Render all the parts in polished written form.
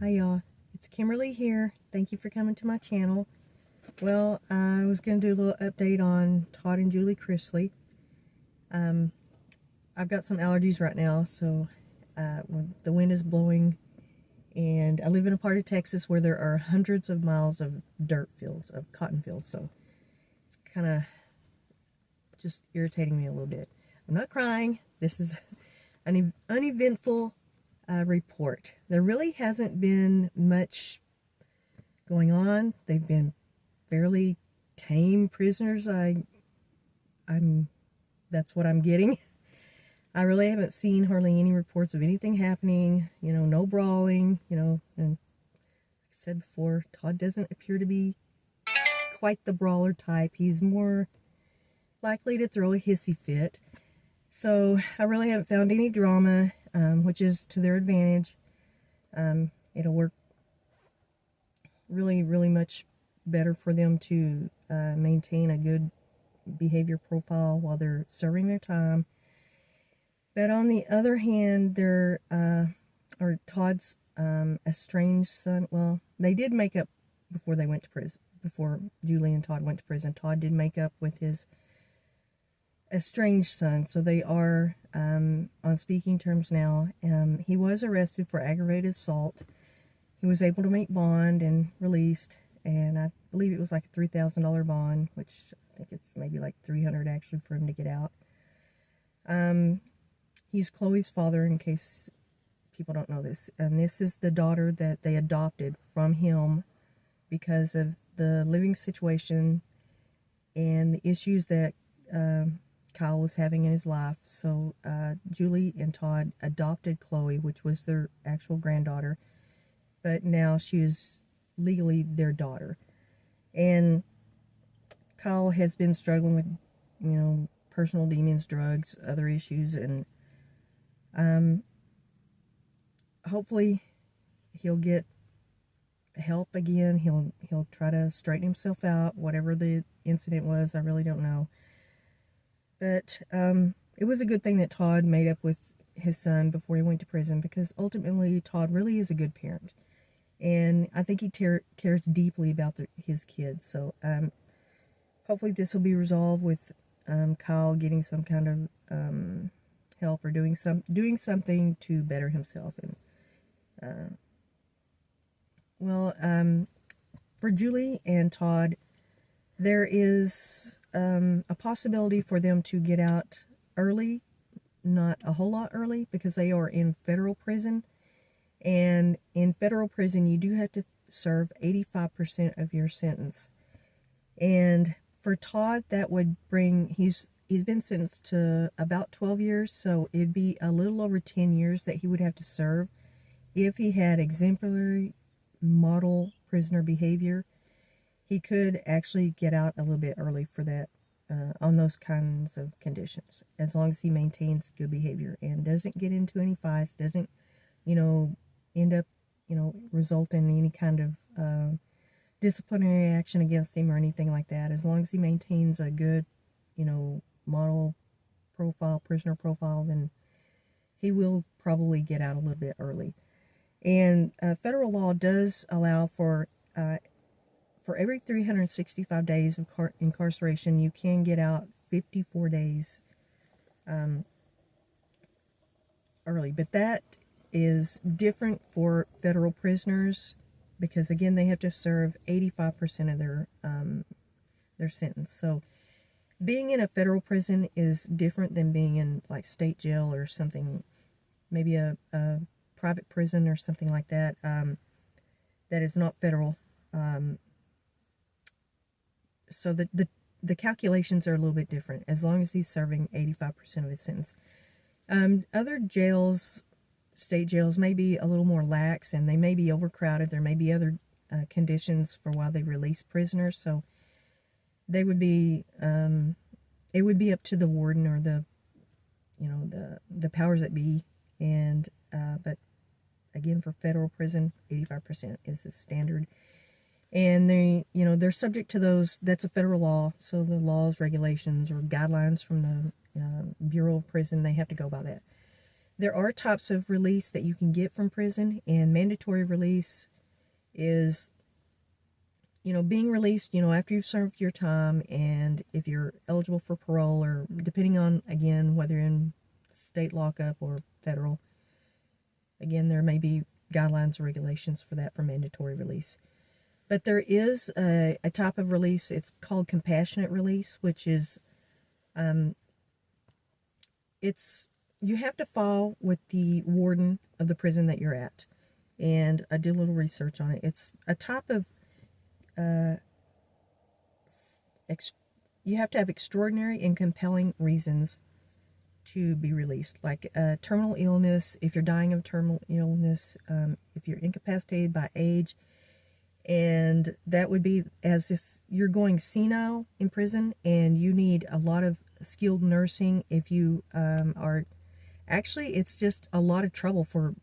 Hi y'all, it's Kimberly here. Thank you for coming to my channel. Well, I was going to do a little update on Todd and Julie Chrisley. I've got some allergies right now, so when the wind is blowing, and I live in a part of Texas where there are hundreds of miles of dirt fields, of cotton fields, so it's kind of just irritating me a little bit. I'm not crying. This is an uneventful report. There really hasn't been much going on. They've been fairly tame prisoners. That's what I'm getting. I really haven't seen hardly any reports of anything happening, no brawling, and like I said before, Todd doesn't appear to be quite the brawler type. He's more likely to throw a hissy fit. So I really haven't found any drama, which is to their advantage. It'll work really, really much better for them to maintain a good behavior profile while they're serving their time. But on the other hand, Todd's estranged son, well, they did make up before they went to prison. Before Julie and Todd went to prison, Todd did make up with his estranged son, so they are on speaking terms now. He was arrested for aggravated assault. He was able to make bond and released, and I believe it was like a $3,000 bond, which I think it's maybe like $300 actually for him to get out. He's Chloe's father, in case people don't know this, and this is the daughter that they adopted from him because of the living situation and the issues that Kyle was having in his life. So Julie and Todd adopted Chloe, which was their actual granddaughter, but now she is legally their daughter. And Kyle has been struggling with, personal demons, drugs, other issues, and hopefully he'll get help again. He'll try to straighten himself out, whatever the incident was. I really don't know. But it was a good thing that Todd made up with his son before he went to prison, because ultimately Todd really is a good parent. And I think he cares deeply about his kids. So hopefully this will be resolved with Kyle getting some kind of help, or doing something to better himself. And for Julie and Todd, there is a possibility for them to get out early, not a whole lot early, because they are in federal prison. And in federal prison, you do have to serve 85% of your sentence. And for Todd, that would bring, he's been sentenced to about 12 years, so it'd be a little over 10 years that he would have to serve if he had exemplary model prisoner behavior. He could actually get out a little bit early for that, on those kinds of conditions, as long as he maintains good behavior and doesn't get into any fights, doesn't, end up, result in any kind of disciplinary action against him or anything like that. As long as he maintains a good, model profile, prisoner profile, then he will probably get out a little bit early. And federal law does allow for every 365 days of incarceration, you can get out 54 days early. But that is different for federal prisoners, because again, they have to serve 85% of their sentence. So being in a federal prison is different than being in like state jail or something, maybe a private prison or something like that, that is not federal. So the calculations are a little bit different, as long as he's serving 85% of his sentence. Other jails, state jails, may be a little more lax, and they may be overcrowded. There may be other conditions for why they release prisoners, so they would be, it would be up to the warden or the powers that be. And but again, for federal prison, 85% is the standard. And they're subject to those. That's a federal law, so the laws, regulations, or guidelines from the Bureau of Prison, they have to go by that. There are types of release that you can get from prison, and mandatory release is, being released, after you've served your time, and if you're eligible for parole, or depending on, again, whether you're in state lockup or federal. Again, there may be guidelines or regulations for that for mandatory release. But there is a type of release, it's called compassionate release, which is, you have to file with the warden of the prison that you're at. And I did a little research on it. It's a type of, you have to have extraordinary and compelling reasons to be released, like terminal illness, if you're dying of terminal illness, if you're incapacitated by age, and that would be as if you're going senile in prison and you need a lot of skilled nursing. If you are, actually, it's just a lot of trouble for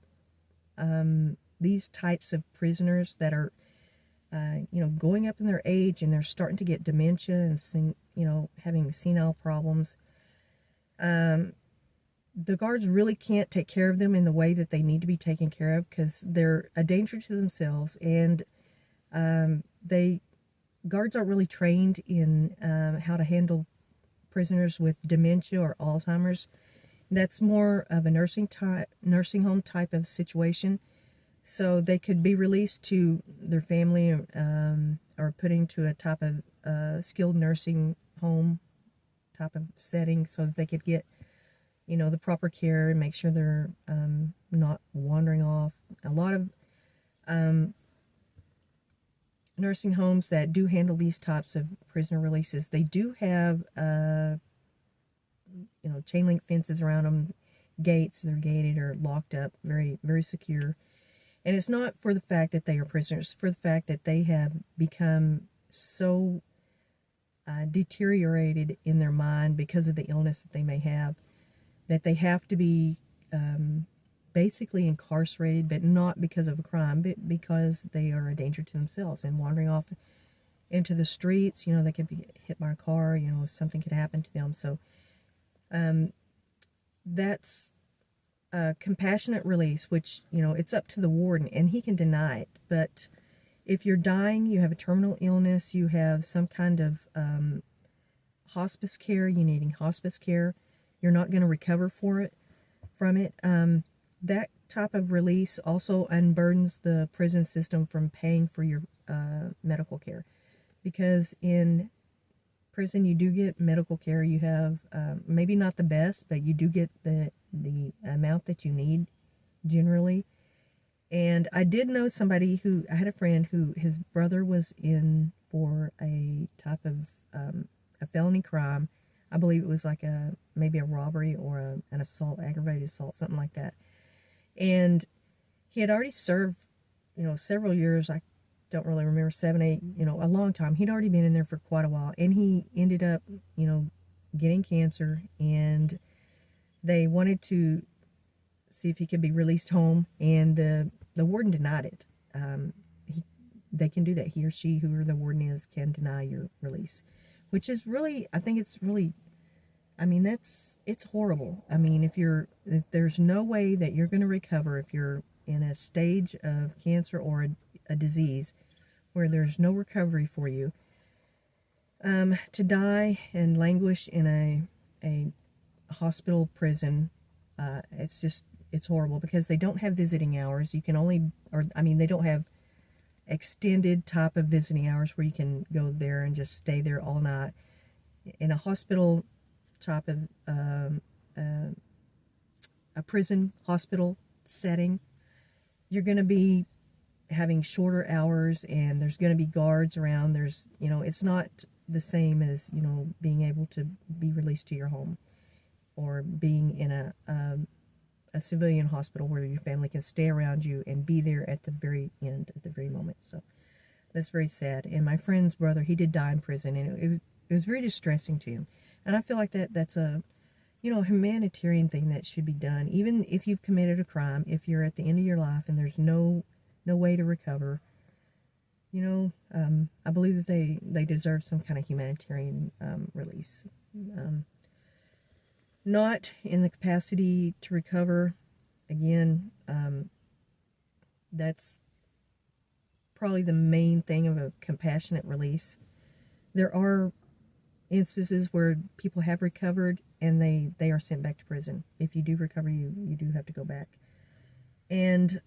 these types of prisoners that are, going up in their age and they're starting to get dementia and, having senile problems. The guards really can't take care of them in the way that they need to be taken care of, because they're a danger to themselves, and guards aren't really trained in how to handle prisoners with dementia or Alzheimer's. That's more of a nursing home type of situation. So they could be released to their family, or put into a type of skilled nursing home type of setting, so that they could get, the proper care and make sure they're not wandering off. A lot of nursing homes that do handle these types of prisoner releases, they do have chain link fences around them, gates, they're gated or locked up, very, very secure. And it's not for the fact that they are prisoners, for the fact that they have become so deteriorated in their mind because of the illness that they may have, that they have to be basically incarcerated, but not because of a crime, but because they are a danger to themselves and wandering off into the streets. They could be hit by a car, something could happen to them. So that's compassionate release, which, it's up to the warden, and he can deny it. But if you're dying, you have a terminal illness, you have some kind of hospice care, you needing hospice care, you're not going to recover from it. That type of release also unburdens the prison system from paying for your medical care, because in prison you do get medical care. You have maybe not the best, but you do get the amount that you need generally. And I did know somebody I had a friend who his brother was in for a type of a felony crime. I believe it was like maybe a robbery or an assault, aggravated assault, something like that. And he had already served, several years. I don't really remember, 7, 8, a long time. He'd already been in there for quite a while, and he ended up, getting cancer, and they wanted to see if he could be released home, and the warden denied it. They can do that. He or she, whoever the warden is, can deny your release, which is really, I think it's really, it's horrible. If there's no way that you're going to recover, if you're in a stage of cancer or a disease where there's no recovery for you, to die and languish in a hospital prison, it's horrible, because they don't have visiting hours. You can only, they don't have extended type of visiting hours where you can go there and just stay there all night. In a hospital type of a prison hospital setting, you're going to be having shorter hours, and there's going to be guards around. There's, it's not the same as, being able to be released to your home, or being in a civilian hospital where your family can stay around you and be there at the very end, at the very moment. So that's very sad. And my friend's brother, he did die in prison, and it was very distressing to him. And I feel like that's a humanitarian thing that should be done. Even if you've committed a crime, if you're at the end of your life and there's no way to recover, I believe that they deserve some kind of humanitarian release. Not in the capacity to recover, again, that's probably the main thing of a compassionate release. There are instances where people have recovered and they are sent back to prison. If you do recover, you do have to go back. And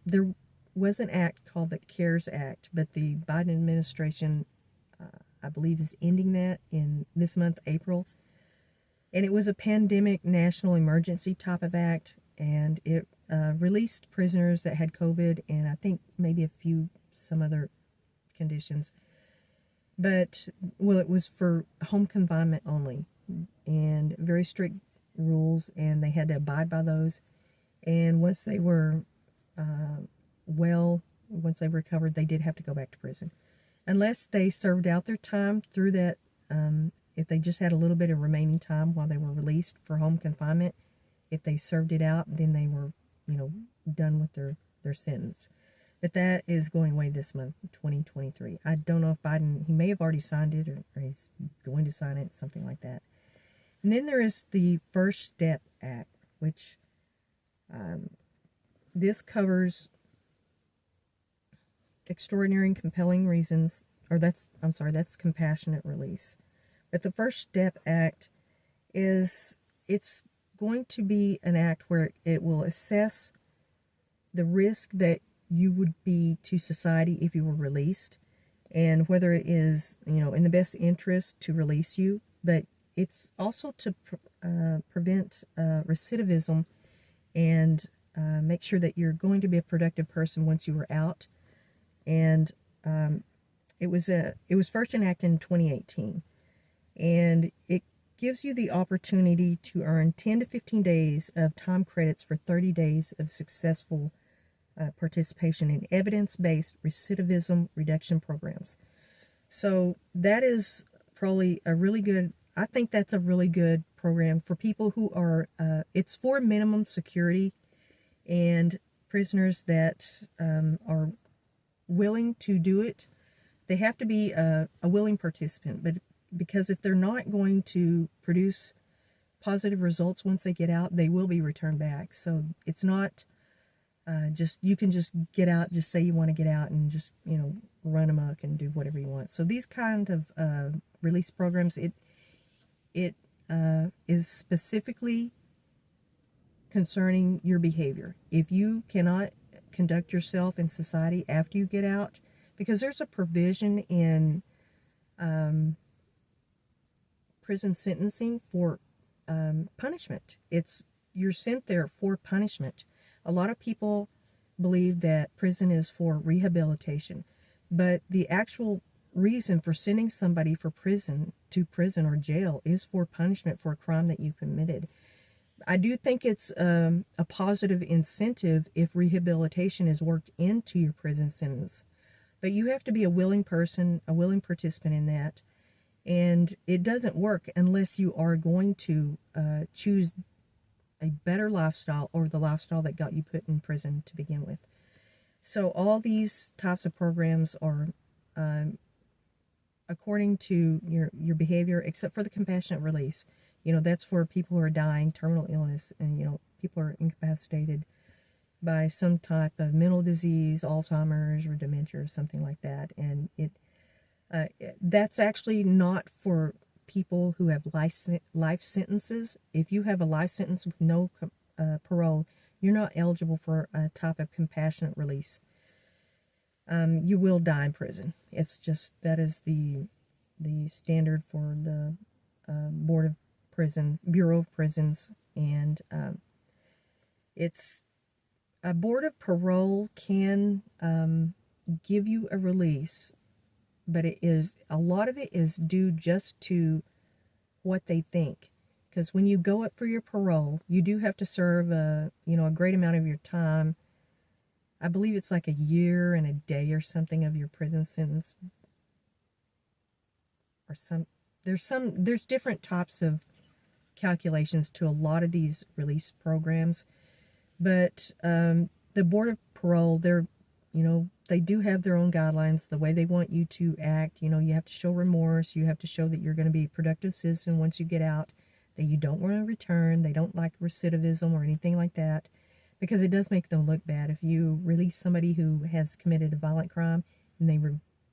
there was an act called the CARES Act, but the Biden administration, I believe, is ending that in this month, April. And it was a pandemic national emergency type of act, and it released prisoners that had COVID and I think maybe some other conditions. But, well, it was for home confinement only, and very strict rules, and they had to abide by those. And once they were once they recovered, they did have to go back to prison. Unless they served out their time through that, if they just had a little bit of remaining time while they were released for home confinement, if they served it out, then they were, done with their sentence. But that is going away this month, 2023. I don't know if Biden, he may have already signed it or he's going to sign it, something like that. And then there is the First Step Act, which this covers extraordinary and compelling reasons, that's compassionate release. But the First Step Act it's going to be an act where it will assess the risk that you would be to society if you were released, and whether it is, in the best interest to release you, but it's also to prevent recidivism and make sure that you're going to be a productive person once you were out. And it was first enacted in 2018, and it gives you the opportunity to earn 10 to 15 days of time credits for 30 days of successful participation in evidence-based recidivism reduction programs. So that is probably I think that's a really good program for people who are, it's for minimum security and prisoners that are willing to do it. They have to be a willing participant, but because if they're not going to produce positive results once they get out, they will be returned back. So it's not you can just get out, just say you want to get out and just, run amok and do whatever you want. So these kind of release programs, it is specifically concerning your behavior. If you cannot conduct yourself in society after you get out, because there's a provision in prison sentencing for punishment. You're sent there for punishment. A lot of people believe that prison is for rehabilitation, but the actual reason for sending somebody to prison or jail is for punishment for a crime that you committed. I do think it's a positive incentive if rehabilitation is worked into your prison sentence, but you have to be a willing person, a willing participant in that, and it doesn't work unless you are going to choose a better lifestyle or the lifestyle that got you put in prison to begin with. So all these types of programs are according to your behavior, except for the compassionate release. That's for people who are dying, terminal illness, and, people are incapacitated by some type of mental disease, Alzheimer's or dementia or something like that. And that's actually not for people who have life sentences. If you have a life sentence with no parole, you're not eligible for a type of compassionate release. You will die in prison. It's just, that is the standard for the Bureau of Prisons, and it's a board of parole can give you a release, but a lot of it is due just to what they think. Because when you go up for your parole, you do have to serve a great amount of your time. I believe it's like a year and a day or something of your prison sentence. There's different types of calculations to a lot of these release programs, but the Board of Parole, they do have their own guidelines, the way they want you to act. You have to show remorse. You have to show that you're going to be a productive citizen once you get out, that you don't want to return. They don't like recidivism or anything like that, because it does make them look bad. If you release somebody who has committed a violent crime and they,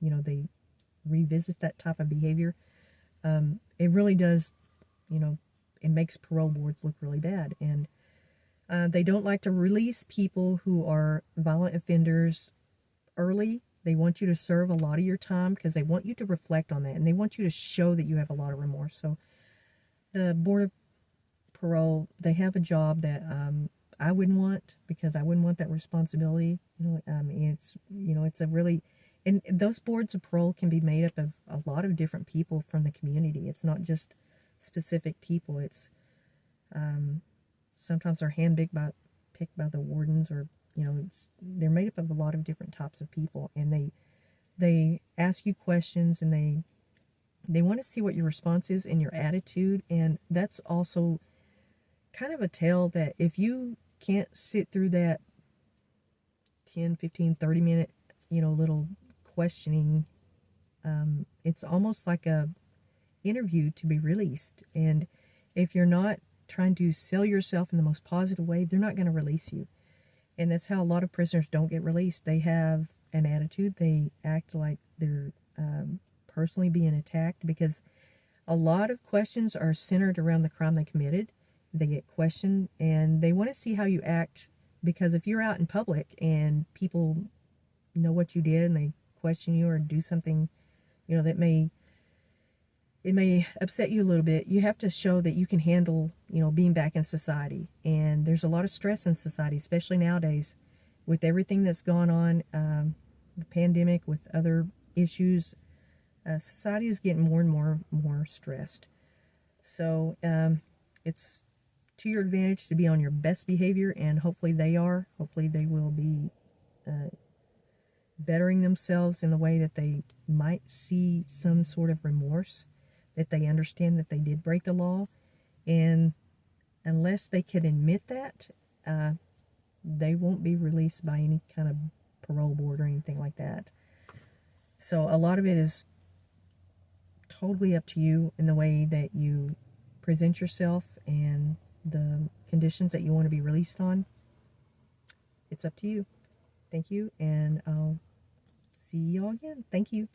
they revisit that type of behavior, it really does, it makes parole boards look really bad. And they don't like to release people who are violent offenders early. They want you to serve a lot of your time because they want you to reflect on that, and they want you to show that you have a lot of remorse. So the Board of Parole, they have a job that I wouldn't want, because I wouldn't want that responsibility. It's a really, and those boards of parole can be made up of a lot of different people from the community. It's not just specific people. It's sometimes they're picked by the wardens, or they're made up of a lot of different types of people, and they ask you questions, and they want to see what your response is and your attitude. And that's also kind of a tell that if you can't sit through that 10, 15, 30 minute, little questioning, it's almost like a interview to be released. And if you're not trying to sell yourself in the most positive way, they're not going to release you. And that's how a lot of prisoners don't get released. They have an attitude. They act like they're personally being attacked, because a lot of questions are centered around the crime they committed. They get questioned, and they want to see how you act, because if you're out in public and people know what you did and they question you or do something, that may upset you a little bit, you have to show that you can handle, being back in society. And there's a lot of stress in society, especially nowadays with everything that's gone on, the pandemic, with other issues. Society is getting more and more stressed. So it's to your advantage to be on your best behavior, and hopefully they are. Hopefully they will be bettering themselves in the way that they might see some sort of remorse, that they understand that they did break the law. And unless they can admit that, they won't be released by any kind of parole board or anything like that. So a lot of it is totally up to you in the way that you present yourself and the conditions that you want to be released on. It's up to you. Thank you, and I'll see y'all again. Thank you.